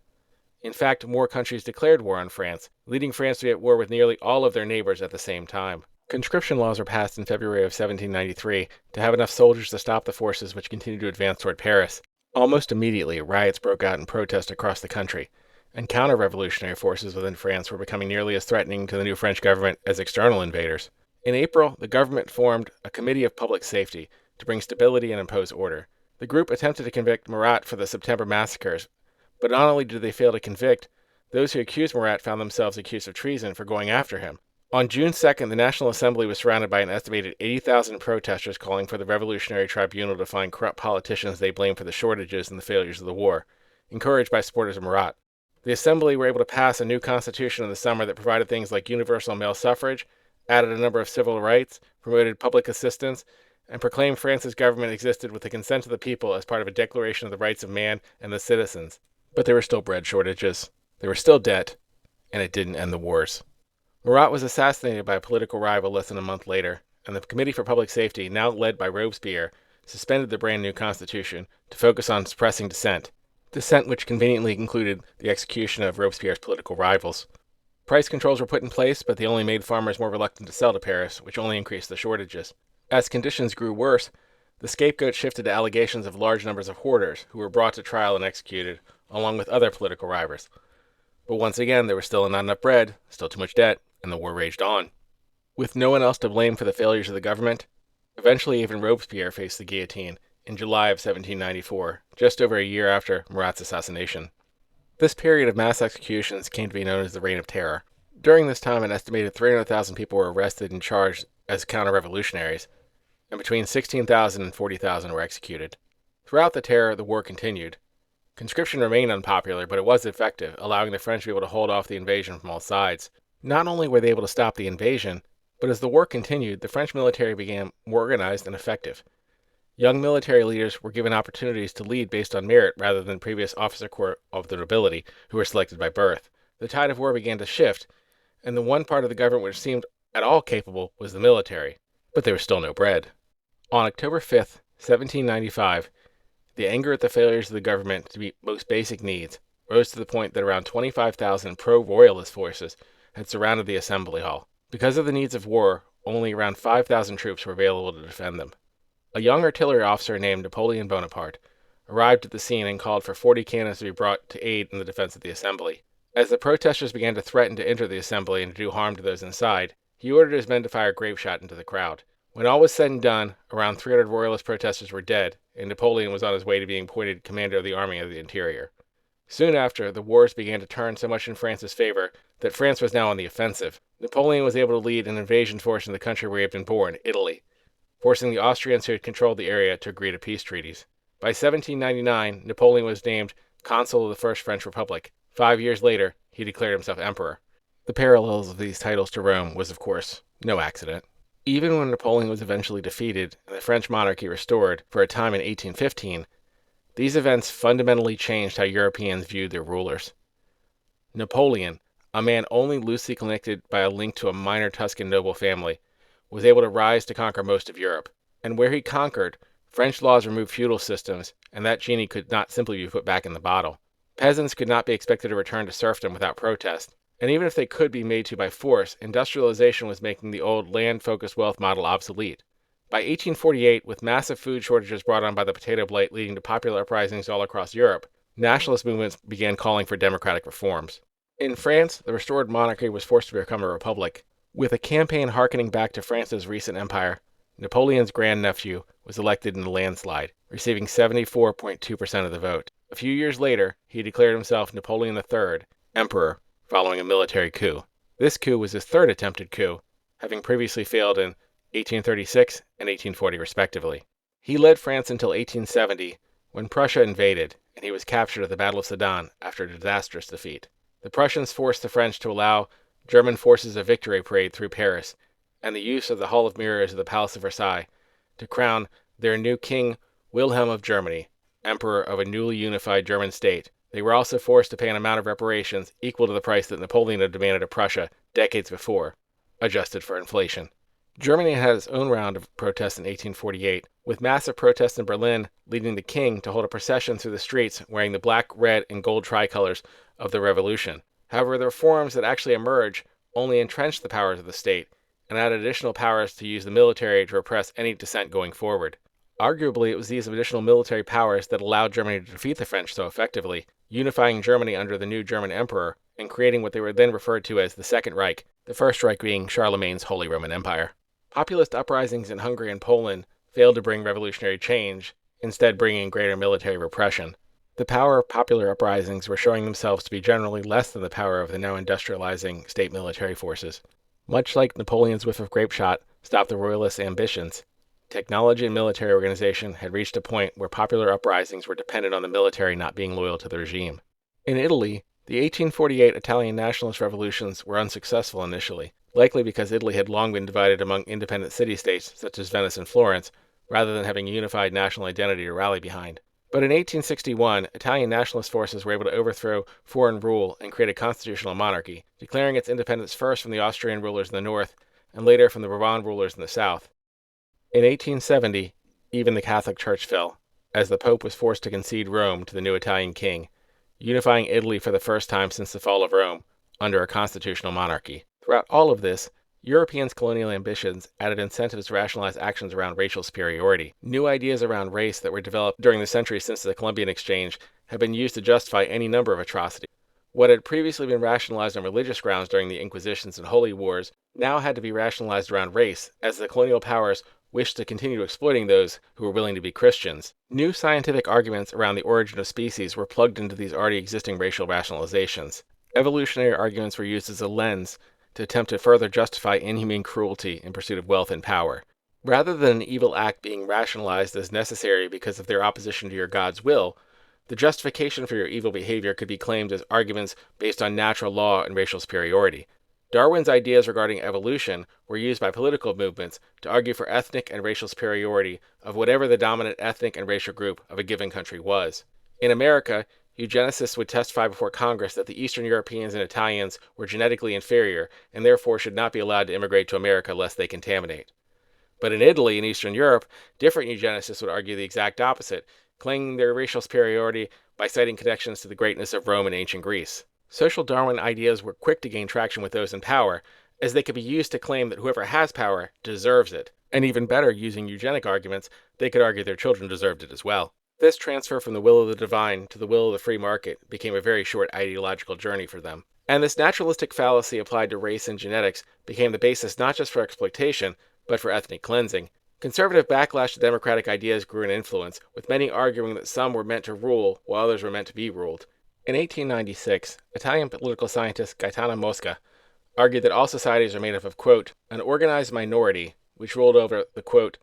In fact, more countries declared war on France, leading France to be at war with nearly all of their neighbors at the same time. Conscription laws were passed in February of 1793 to have enough soldiers to stop the forces which continued to advance toward Paris. Almost immediately, riots broke out in protest across the country, and counter-revolutionary forces within France were becoming nearly as threatening to the new French government as external invaders. In April, the government formed a Committee of Public Safety to bring stability and impose order. The group attempted to convict Marat for the September massacres, but not only did they fail to convict, those who accused Marat found themselves accused of treason for going after him. On June 2nd, the National Assembly was surrounded by an estimated 80,000 protesters calling for the Revolutionary Tribunal to find corrupt politicians they blamed for the shortages and the failures of the war, encouraged by supporters of Marat. The Assembly were able to pass a new constitution in the summer that provided things like universal male suffrage, added a number of civil rights, promoted public assistance, and proclaimed France's government existed with the consent of the people as part of a declaration of the rights of man and the citizens. But there were still bread shortages, there was still debt, and it didn't end the wars. Marat was assassinated by a political rival less than a month later, and the Committee for Public Safety, now led by Robespierre, suspended the brand new constitution to focus on suppressing dissent which conveniently included the execution of Robespierre's political rivals. Price controls were put in place, but they only made farmers more reluctant to sell to Paris, which only increased the shortages. As conditions grew worse, the scapegoat shifted to allegations of large numbers of hoarders who were brought to trial and executed, along with other political rivals. But once again, there was still not enough bread, still too much debt, and the war raged on. With no one else to blame for the failures of the government, eventually even Robespierre faced the guillotine in July of 1794, just over a year after Murat's assassination. This period of mass executions came to be known as the Reign of Terror. During this time, an estimated 300,000 people were arrested and charged as counter-revolutionaries, and between 16,000 and 40,000 were executed. Throughout the terror, the war continued. Conscription remained unpopular, but it was effective, allowing the French to be able to hold off the invasion from all sides. Not only were they able to stop the invasion, but as the war continued, the French military became more organized and effective. Young military leaders were given opportunities to lead based on merit rather than previous officer corps of the nobility, who were selected by birth. The tide of war began to shift, and the one part of the government which seemed at all capable was the military, but there was still no bread. On October 5th, 1795, the anger at the failures of the government to meet most basic needs rose to the point that around 25,000 pro-royalist forces had surrounded the assembly hall. Because of the needs of war, only around 5,000 troops were available to defend them. A young artillery officer named Napoleon Bonaparte arrived at the scene and called for 40 cannons to be brought to aid in the defense of the assembly. As the protesters began to threaten to enter the assembly and to do harm to those inside, he ordered his men to fire grapeshot into the crowd. When all was said and done, around 300 royalist protesters were dead, and Napoleon was on his way to being appointed commander of the Army of the Interior. Soon after, the wars began to turn so much in France's favor that France was now on the offensive. Napoleon was able to lead an invasion force in the country where he had been born, Italy, forcing the Austrians who had controlled the area to agree to peace treaties. By 1799, Napoleon was named Consul of the First French Republic. 5 years later, he declared himself emperor. The parallels of these titles to Rome was, of course, no accident. Even when Napoleon was eventually defeated and the French monarchy restored for a time in 1815, these events fundamentally changed how Europeans viewed their rulers. Napoleon, a man only loosely connected by a link to a minor Tuscan noble family, was able to rise to conquer most of Europe. And where he conquered, French laws removed feudal systems, and that genie could not simply be put back in the bottle. Peasants could not be expected to return to serfdom without protest. And even if they could be made to by force, industrialization was making the old land-focused wealth model obsolete. By 1848, with massive food shortages brought on by the potato blight leading to popular uprisings all across Europe, nationalist movements began calling for democratic reforms. In France, the restored monarchy was forced to become a republic. With a campaign harkening back to France's recent empire, Napoleon's grandnephew was elected in a landslide, receiving 74.2% of the vote. A few years later, he declared himself Napoleon III, emperor, following a military coup. This coup was his third attempted coup, having previously failed in 1836 and 1840 respectively. He led France until 1870, when Prussia invaded, and he was captured at the Battle of Sedan after a disastrous defeat. The Prussians forced the French to allow German forces a victory parade through Paris, and the use of the Hall of Mirrors of the Palace of Versailles to crown their new king, Wilhelm of Germany, emperor of a newly unified German state. They were also forced to pay an amount of reparations equal to the price that Napoleon had demanded of Prussia decades before, adjusted for inflation. Germany had its own round of protests in 1848, with massive protests in Berlin leading the king to hold a procession through the streets wearing the black, red, and gold tricolors of the revolution. However, the reforms that actually emerged only entrenched the powers of the state and added additional powers to use the military to repress any dissent going forward. Arguably, it was these additional military powers that allowed Germany to defeat the French so effectively, unifying Germany under the new German emperor and creating what they were then referred to as the Second Reich, the First Reich being Charlemagne's Holy Roman Empire. Populist uprisings in Hungary and Poland failed to bring revolutionary change, instead bringing greater military repression. The power of popular uprisings were showing themselves to be generally less than the power of the now industrializing state military forces. Much like Napoleon's whiff of grapeshot stopped the royalists' ambitions, technology and military organization had reached a point where popular uprisings were dependent on the military not being loyal to the regime. In Italy, the 1848 Italian nationalist revolutions were unsuccessful initially, likely because Italy had long been divided among independent city-states such as Venice and Florence, rather than having a unified national identity to rally behind. But in 1861, Italian nationalist forces were able to overthrow foreign rule and create a constitutional monarchy, declaring its independence first from the Austrian rulers in the north and later from the Bourbon rulers in the south. In 1870, even the Catholic Church fell, as the Pope was forced to concede Rome to the new Italian king, unifying Italy for the first time since the fall of Rome under a constitutional monarchy. Throughout all of this, Europeans' colonial ambitions added incentives to rationalize actions around racial superiority. New ideas around race that were developed during the centuries since the Columbian Exchange have been used to justify any number of atrocities. What had previously been rationalized on religious grounds during the Inquisitions and Holy Wars now had to be rationalized around race, as the colonial powers wished to continue exploiting those who were willing to be Christians. New scientific arguments around the origin of species were plugged into these already existing racial rationalizations. Evolutionary arguments were used as a lens to attempt to further justify inhumane cruelty in pursuit of wealth and power. Rather than an evil act being rationalized as necessary because of their opposition to your God's will, the justification for your evil behavior could be claimed as arguments based on natural law and racial superiority. Darwin's ideas regarding evolution were used by political movements to argue for ethnic and racial superiority of whatever the dominant ethnic and racial group of a given country was. In America, eugenicists would testify before Congress that the Eastern Europeans and Italians were genetically inferior and therefore should not be allowed to immigrate to America lest they contaminate. But in Italy and Eastern Europe, different eugenicists would argue the exact opposite, claiming their racial superiority by citing connections to the greatness of Rome and ancient Greece. Social Darwin ideas were quick to gain traction with those in power, as they could be used to claim that whoever has power deserves it. And even better, using eugenic arguments, they could argue their children deserved it as well. This transfer from the will of the divine to the will of the free market became a very short ideological journey for them. And this naturalistic fallacy applied to race and genetics became the basis not just for exploitation, but for ethnic cleansing. Conservative backlash to democratic ideas grew in influence, with many arguing that some were meant to rule while others were meant to be ruled. In 1896, Italian political scientist Gaetano Mosca argued that all societies are made up of, quote, an organized minority which ruled over the, quote,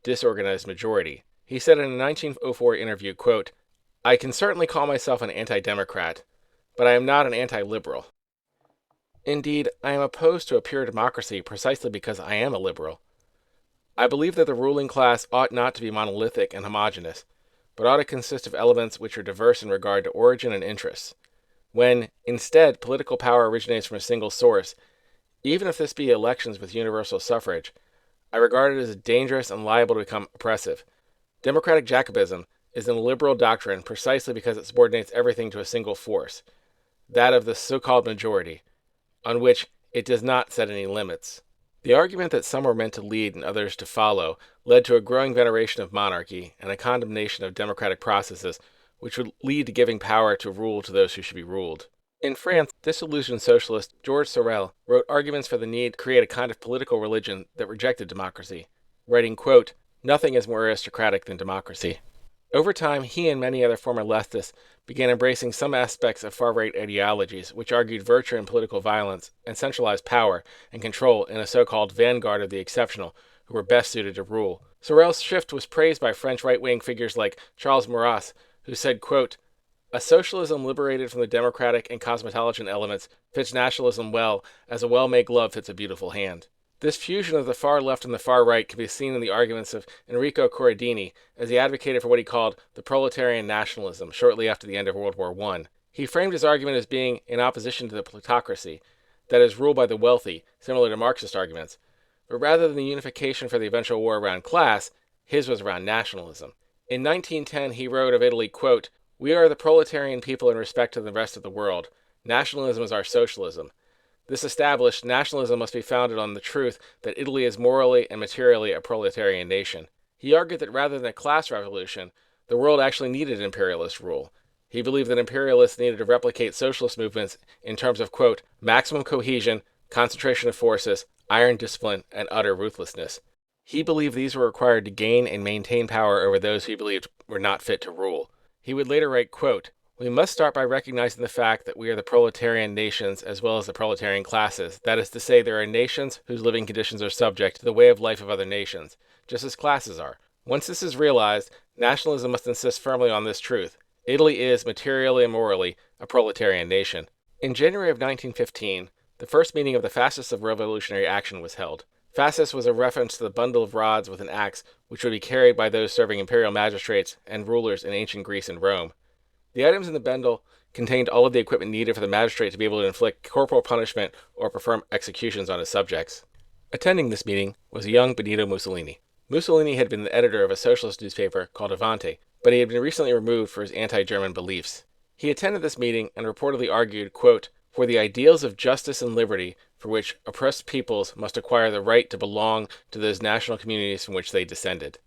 disorganized majority. He said in a 1904 interview, quote, I can certainly call myself an anti-democrat, but I am not an anti-liberal. Indeed, I am opposed to a pure democracy precisely because I am a liberal. I believe that the ruling class ought not to be monolithic and homogeneous, but ought to consist of elements which are diverse in regard to origin and interests. When, instead, political power originates from a single source, even if this be elections with universal suffrage, I regard it as dangerous and liable to become oppressive. Democratic Jacobinism is an illiberal doctrine precisely because it subordinates everything to a single force, that of the so-called majority, on which it does not set any limits. The argument that some were meant to lead and others to follow led to a growing veneration of monarchy and a condemnation of democratic processes, which would lead to giving power to rule to those who should be ruled. In France, disillusioned socialist Georges Sorel wrote arguments for the need to create a kind of political religion that rejected democracy, writing, quote, nothing is more aristocratic than democracy. Over time, he and many other former leftists began embracing some aspects of far-right ideologies which argued virtue in political violence and centralized power and control in a so-called vanguard of the exceptional who were best suited to rule. Sorel's shift was praised by French right-wing figures like Charles Maurras, who said, quote, a socialism liberated from the democratic and cosmopolitan elements fits nationalism well, as a well-made glove fits a beautiful hand. This fusion of the far left and the far right can be seen in the arguments of Enrico Corradini, as he advocated for what he called the proletarian nationalism shortly after the end of World War I. He framed his argument as being in opposition to the plutocracy, that is, ruled by the wealthy, similar to Marxist arguments. But rather than the unification for the eventual war around class, his was around nationalism. In 1910, he wrote of Italy, quote, we are the proletarian people in respect to the rest of the world. Nationalism is our socialism. This established, nationalism must be founded on the truth that Italy is morally and materially a proletarian nation. He argued that rather than a class revolution, the world actually needed imperialist rule. He believed that imperialists needed to replicate socialist movements in terms of, quote, maximum cohesion, concentration of forces, iron discipline, and utter ruthlessness. He believed these were required to gain and maintain power over those he believed were not fit to rule. He would later write, quote, we must start by recognizing the fact that we are the proletarian nations as well as the proletarian classes. That is to say, there are nations whose living conditions are subject to the way of life of other nations, just as classes are. Once this is realized, nationalism must insist firmly on this truth. Italy is, materially and morally, a proletarian nation. In January of 1915, the first meeting of the Fascists of Revolutionary Action was held. Fascist was a reference to the bundle of rods with an axe which would be carried by those serving imperial magistrates and rulers in ancient Greece and Rome. The items in the bundle contained all of the equipment needed for the magistrate to be able to inflict corporal punishment or perform executions on his subjects. Attending this meeting was a young Benito Mussolini. Mussolini had been the editor of a socialist newspaper called Avanti, but he had been recently removed for his anti-German beliefs. He attended this meeting and reportedly argued, quote, for the ideals of justice and liberty for which oppressed peoples must acquire the right to belong to those national communities from which they descended.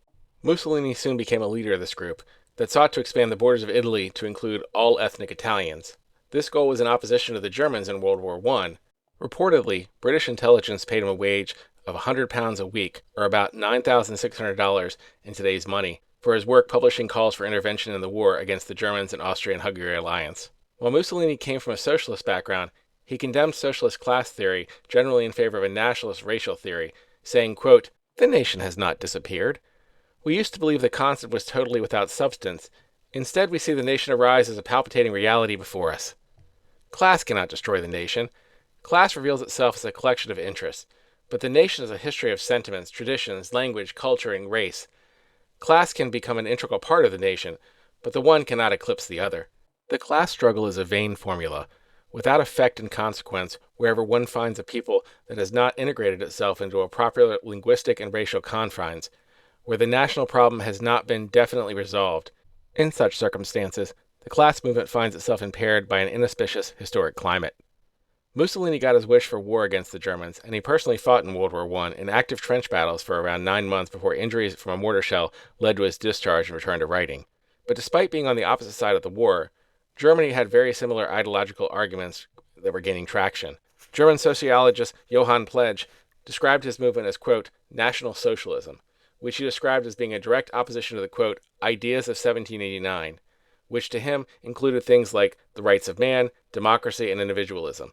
Mussolini soon became a leader of this group that sought to expand the borders of Italy to include all ethnic Italians. This goal was in opposition to the Germans in World War I. Reportedly, British intelligence paid him a wage of £100 a week, or about $9,600 in today's money, for his work publishing calls for intervention in the war against the Germans and Austrian-Hungary alliance. While Mussolini came from a socialist background, he condemned socialist class theory generally in favor of a nationalist racial theory, saying, quote, "The nation has not disappeared. We used to believe the concept was totally without substance. Instead, we see the nation arise as a palpitating reality before us. Class cannot destroy the nation. Class reveals itself as a collection of interests, but the nation is a history of sentiments, traditions, language, culture, and race. Class can become an integral part of the nation, but the one cannot eclipse the other. The class struggle is a vain formula, without effect and consequence wherever one finds a people that has not integrated itself into a proper linguistic and racial confines, where the national problem has not been definitely resolved. In such circumstances, the class movement finds itself impaired by an inauspicious historic climate." Mussolini got his wish for war against the Germans, and he personally fought in World War I in active trench battles for around 9 months before injuries from a mortar shell led to his discharge and return to writing. But despite being on the opposite side of the war, Germany had very similar ideological arguments that were gaining traction. German sociologist Johann Pledge described his movement as, quote, "National Socialism," which he described as being a direct opposition to the, quote, "ideas of 1789, which to him included things like the rights of man, democracy, and individualism.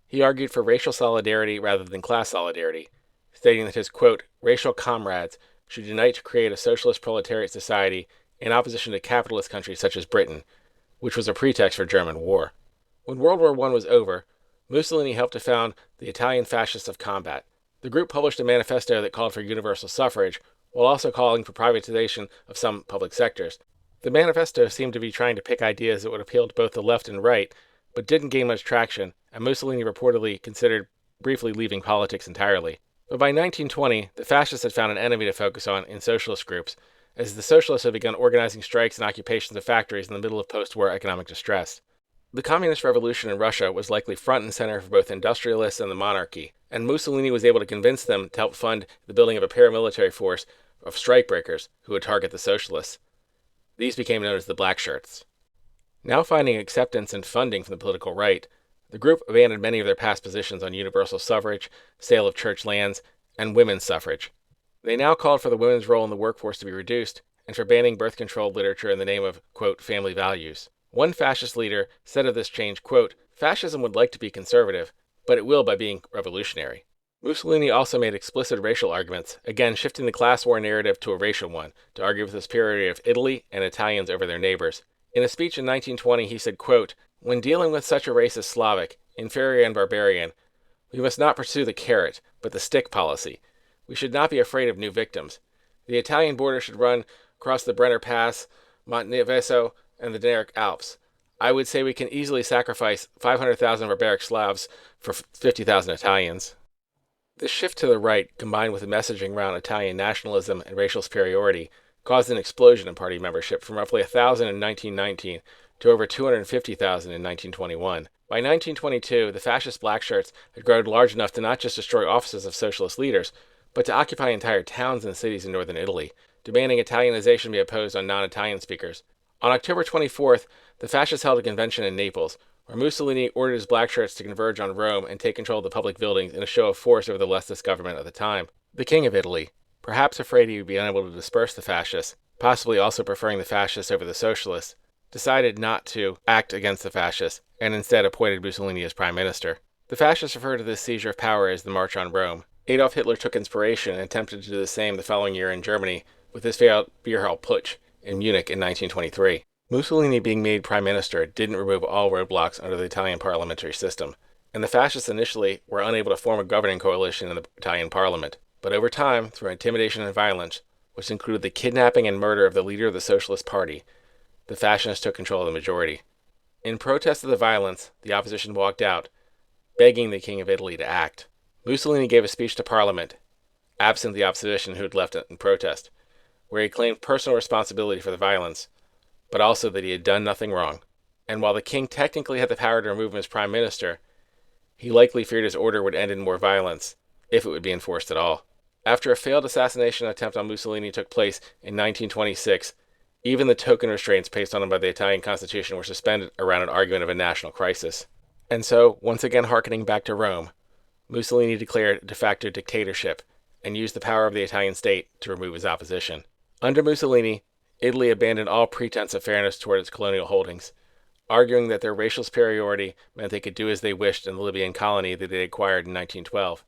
He argued for racial solidarity rather than class solidarity, stating that his, quote, "racial comrades should unite to create a socialist proletariat society in opposition to capitalist countries such as Britain, which was a pretext for German war." When World War I was over, Mussolini helped to found the Italian Fascists of Combat. The group published a manifesto that called for universal suffrage, while also calling for privatization of some public sectors. The manifesto seemed to be trying to pick ideas that would appeal to both the left and right, but didn't gain much traction, and Mussolini reportedly considered briefly leaving politics entirely. But by 1920, the fascists had found an enemy to focus on in socialist groups, as the socialists had begun organizing strikes and occupations of factories in the middle of post-war economic distress. The communist revolution in Russia was likely front and center for both industrialists and the monarchy, and Mussolini was able to convince them to help fund the building of a paramilitary force of strikebreakers who would target the socialists. These became known as the Black Shirts. Now finding acceptance and funding from the political right, the group abandoned many of their past positions on universal suffrage, sale of church lands, and women's suffrage. They now called for the women's role in the workforce to be reduced and for banning birth control literature in the name of, quote, "family values." One fascist leader said of this change, quote, "Fascism would like to be conservative, but it will by being revolutionary." Mussolini also made explicit racial arguments, again shifting the class war narrative to a racial one, to argue for the superiority of Italy and Italians over their neighbors. In a speech in 1920, he said, quote, "When dealing with such a race as Slavic, inferior and barbarian, we must not pursue the carrot, but the stick policy. We should not be afraid of new victims. The Italian border should run across the Brenner Pass, Monteneveso, and the Danaric Alps. I would say we can easily sacrifice 500,000 barbaric Slavs for 50,000 Italians." This shift to the right, combined with the messaging around Italian nationalism and racial superiority, caused an explosion in party membership from roughly 1,000 in 1919 to over 250,000 in 1921. By 1922, the fascist black shirts had grown large enough to not just destroy offices of socialist leaders, but to occupy entire towns and cities in northern Italy, demanding Italianization be imposed on non-Italian speakers. On October 24th, the fascists held a convention in Naples, where Mussolini ordered his black shirts to converge on Rome and take control of the public buildings in a show of force over the leftist government at the time. The King of Italy, perhaps afraid he would be unable to disperse the fascists, possibly also preferring the fascists over the socialists, decided not to act against the fascists and instead appointed Mussolini as prime minister. The fascists referred to this seizure of power as the March on Rome. Adolf Hitler took inspiration and attempted to do the same the following year in Germany with his failed Beerhall Putsch in Munich in 1923. Mussolini being made prime minister didn't remove all roadblocks under the Italian parliamentary system, and the fascists initially were unable to form a governing coalition in the Italian parliament. But over time, through intimidation and violence, which included the kidnapping and murder of the leader of the Socialist Party, the fascists took control of the majority. In protest of the violence, the opposition walked out, begging the King of Italy to act. Mussolini gave a speech to Parliament, absent the opposition who had left in protest, where he claimed personal responsibility for the violence, but also that he had done nothing wrong. and while the king technically had the power to remove him as prime minister, he likely feared his order would end in more violence, if it would be enforced at all. After a failed assassination attempt on Mussolini took place in 1926, even the token restraints placed on him by the Italian constitution were suspended around an argument of a national crisis. And so, once again harkening back to Rome, Mussolini declared de facto dictatorship and used the power of the Italian state to remove his opposition. Under Mussolini, Italy abandoned all pretense of fairness toward its colonial holdings, arguing that their racial superiority meant they could do as they wished in the Libyan colony that they acquired in 1912.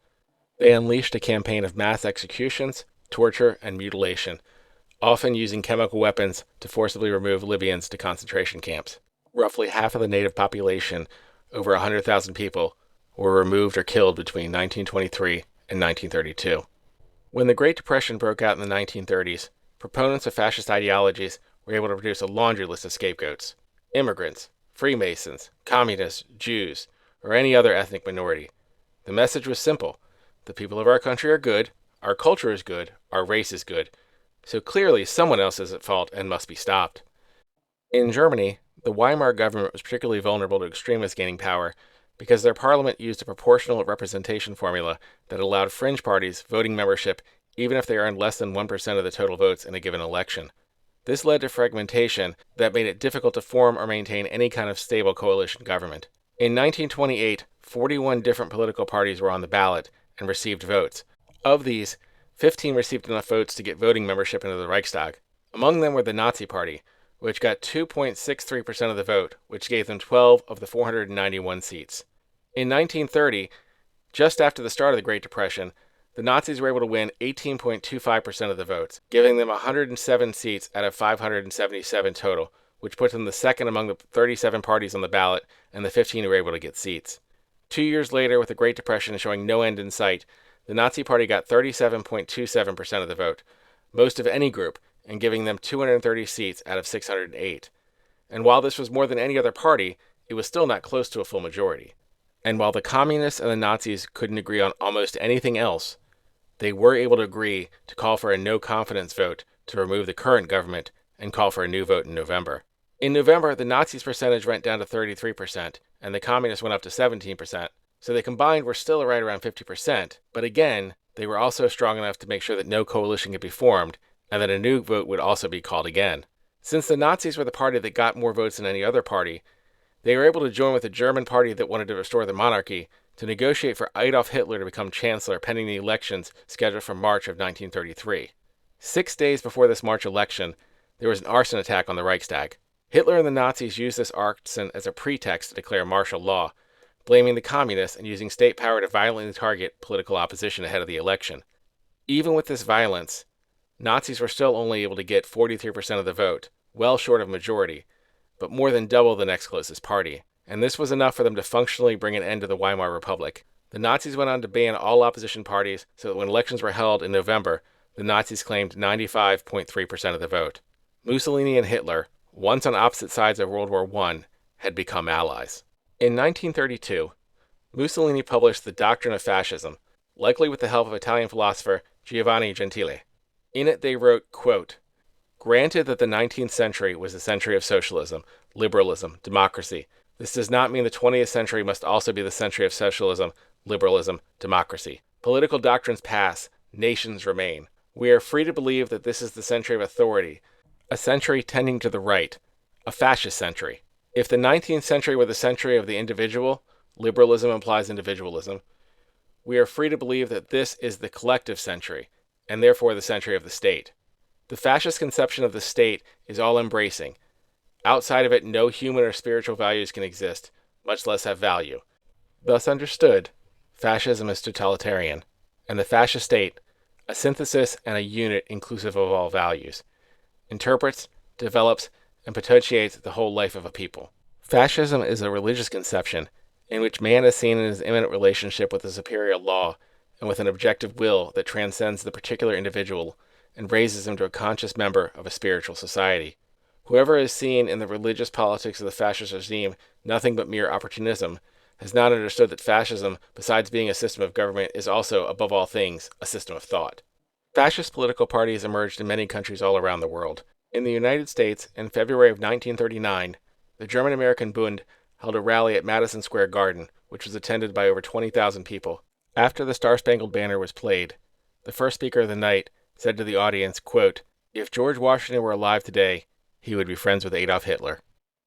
They unleashed a campaign of mass executions, torture, and mutilation, often using chemical weapons to forcibly remove Libyans to concentration camps. Roughly half of the native population, over 100,000 people, were removed or killed between 1923 and 1932. When the Great Depression broke out in the 1930s, proponents of fascist ideologies were able to produce a laundry list of scapegoats: immigrants, Freemasons, communists, Jews, or any other ethnic minority. The message was simple: the people of our country are good, our culture is good, our race is good, so clearly someone else is at fault and must be stopped. In Germany, the Weimar government was particularly vulnerable to extremists gaining power because their parliament used a proportional representation formula that allowed fringe parties voting membership even if they earned less than 1% of the total votes in a given election. This led to fragmentation that made it difficult to form or maintain any kind of stable coalition government. In 1928, 41 different political parties were on the ballot and received votes. Of these, 15 received enough votes to get voting membership into the Reichstag. Among them were the Nazi Party, which got 2.63% of the vote, which gave them 12 of the 491 seats. In 1930, just after the start of the Great Depression, the Nazis were able to win 18.25% of the votes, giving them 107 seats out of 577 total, which put them the second among the 37 parties on the ballot and the 15 who were able to get seats. 2 years later, with the Great Depression showing no end in sight, the Nazi Party got 37.27% of the vote, most of any group, and giving them 230 seats out of 608. And while this was more than any other party, it was still not close to a full majority. And while the communists and the Nazis couldn't agree on almost anything else, they were able to agree to call for a no-confidence vote to remove the current government and call for a new vote in November. In November, the Nazis' percentage went down to 33%, and the communists went up to 17%, so they combined were still right around 50%, but again, they were also strong enough to make sure that no coalition could be formed, and that a new vote would also be called again. Since the Nazis were the party that got more votes than any other party, they were able to join with the German party that wanted to restore the monarchy to negotiate for Adolf Hitler to become chancellor pending the elections scheduled for March of 1933. 6 days before this March election, there was an arson attack on the Reichstag. Hitler and the Nazis used this arson as a pretext to declare martial law, blaming the communists and using state power to violently target political opposition ahead of the election. Even with this violence, Nazis were still only able to get 43% of the vote, well short of majority, but more than double the next closest party, and this was enough for them to functionally bring an end to the Weimar Republic. The Nazis went on to ban all opposition parties so that when elections were held in November, the Nazis claimed 95.3% of the vote. Mussolini and Hitler, once on opposite sides of World War I, had become allies. In 1932, Mussolini published the Doctrine of Fascism, likely with the help of Italian philosopher Giovanni Gentile. In it they wrote, quote, "Granted that the 19th century was the century of socialism, liberalism, democracy, this does not mean the 20th century must also be the century of socialism, liberalism, democracy. Political doctrines pass, nations remain. We are free to believe that this is the century of authority, a century tending to the right, a fascist century. If the 19th century were the century of the individual, liberalism implies individualism, we are free to believe that this is the collective century, and therefore the century of the state. The fascist conception of the state is all-embracing. Outside of it, no human or spiritual values can exist, much less have value. Thus understood, fascism is totalitarian, and the fascist state, a synthesis and a unit inclusive of all values, interprets, develops, and potentiates the whole life of a people. Fascism is a religious conception in which man is seen in his immanent relationship with a superior law and with an objective will that transcends the particular individual and raises him to a conscious member of a spiritual society. Whoever is seen in the religious politics of the fascist regime nothing but mere opportunism has not understood that fascism, besides being a system of government, is also, above all things, a system of thought. Fascist political parties emerged in many countries all around the world. In the United States, in February of 1939, the German-American Bund held a rally at Madison Square Garden, which was attended by over 20,000 people. After the Star-Spangled Banner was played, the first speaker of the night said to the audience, quote, "If George Washington were alive today, he would be friends with Adolf Hitler."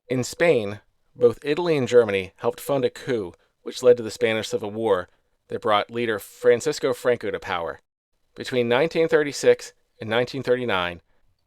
In Spain, both Italy and Germany helped fund a coup which led to the Spanish Civil War that brought leader Francisco Franco to power. Between 1936 and 1939,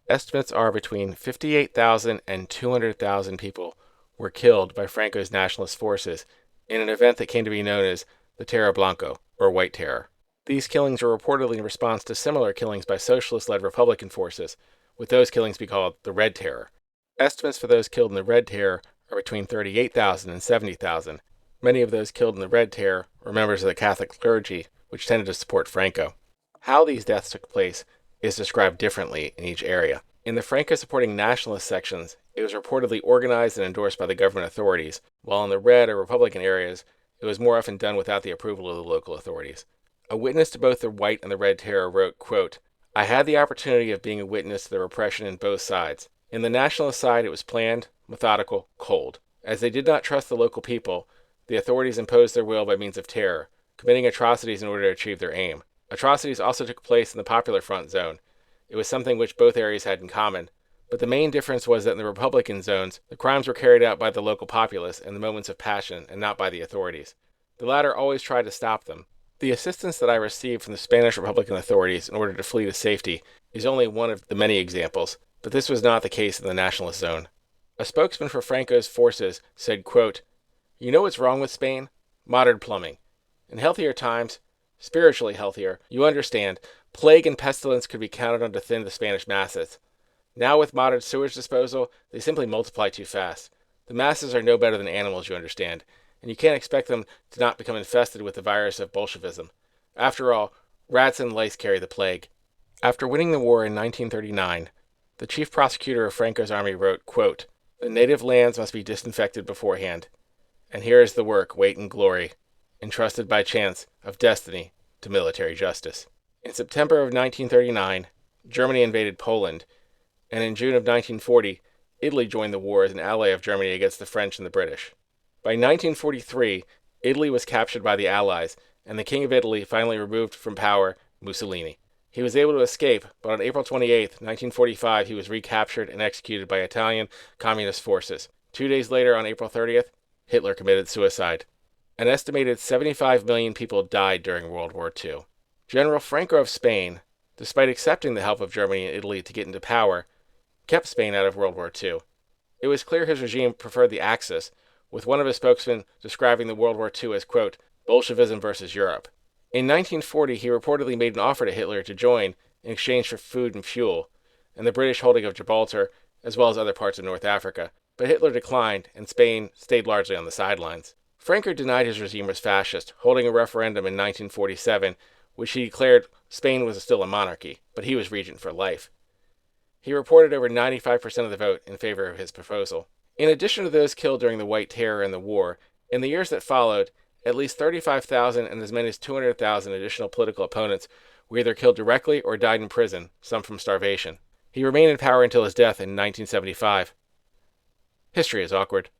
estimates are between 58,000 and 200,000 people were killed by Franco's nationalist forces in an event that came to be known as the Terra Blanco, or White Terror. These killings were reportedly in response to similar killings by socialist-led Republican forces, with those killings be called the Red Terror. Estimates for those killed in the Red Terror are between 38,000 and 70,000. Many of those killed in the Red Terror were members of the Catholic clergy, which tended to support Franco. How these deaths took place is described differently in each area. In the Franco-supporting nationalist sections, it was reportedly organized and endorsed by the government authorities, while in the red or Republican areas, it was more often done without the approval of the local authorities. A witness to both the White and the Red Terror wrote, quote, "I had the opportunity of being a witness to the repression in both sides. In the nationalist side, it was planned, methodical, cold. As they did not trust the local people, the authorities imposed their will by means of terror, committing atrocities in order to achieve their aim. Atrocities also took place in the Popular Front zone. It was something which both areas had in common, but the main difference was that in the Republican zones, the crimes were carried out by the local populace in the moments of passion and not by the authorities. The latter always tried to stop them. The assistance that I received from the Spanish Republican authorities in order to flee to safety is only one of the many examples, but this was not the case in the nationalist zone." A spokesman for Franco's forces said, quote, "You know what's wrong with Spain? Modern plumbing. In healthier times, spiritually healthier, you understand, plague and pestilence could be counted on to thin the Spanish masses. Now with modern sewage disposal, they simply multiply too fast. The masses are no better than animals, you understand, and you can't expect them to not become infested with the virus of Bolshevism. After all, rats and lice carry the plague." After winning the war in 1939, the chief prosecutor of Franco's army wrote, quote, "The native lands must be disinfected beforehand. And here is the work, weight and glory, entrusted by chance of destiny to military justice." In September of 1939, Germany invaded Poland, and in June of 1940, Italy joined the war as an ally of Germany against the French and the British. By 1943, Italy was captured by the Allies, and the King of Italy finally removed from power Mussolini. He was able to escape, but on April 28, 1945, he was recaptured and executed by Italian communist forces. 2 days later, on April 30th, Hitler committed suicide. An estimated 75 million people died during World War II. General Franco of Spain, despite accepting the help of Germany and Italy to get into power, kept Spain out of World War II. It was clear his regime preferred the Axis, with one of his spokesmen describing the World War II as, quote, "Bolshevism versus Europe." In 1940, he reportedly made an offer to Hitler to join in exchange for food and fuel, and the British holding of Gibraltar, as well as other parts of North Africa, but Hitler declined, and Spain stayed largely on the sidelines. Franco denied his regime was fascist, holding a referendum in 1947, which he declared Spain was still a monarchy, but he was regent for life. He reported over 95% of the vote in favor of his proposal. In addition to those killed during the White Terror and the war, in the years that followed, at least 35,000 and as many as 200,000 additional political opponents were either killed directly or died in prison, some from starvation. He remained in power until his death in 1975. History is awkward.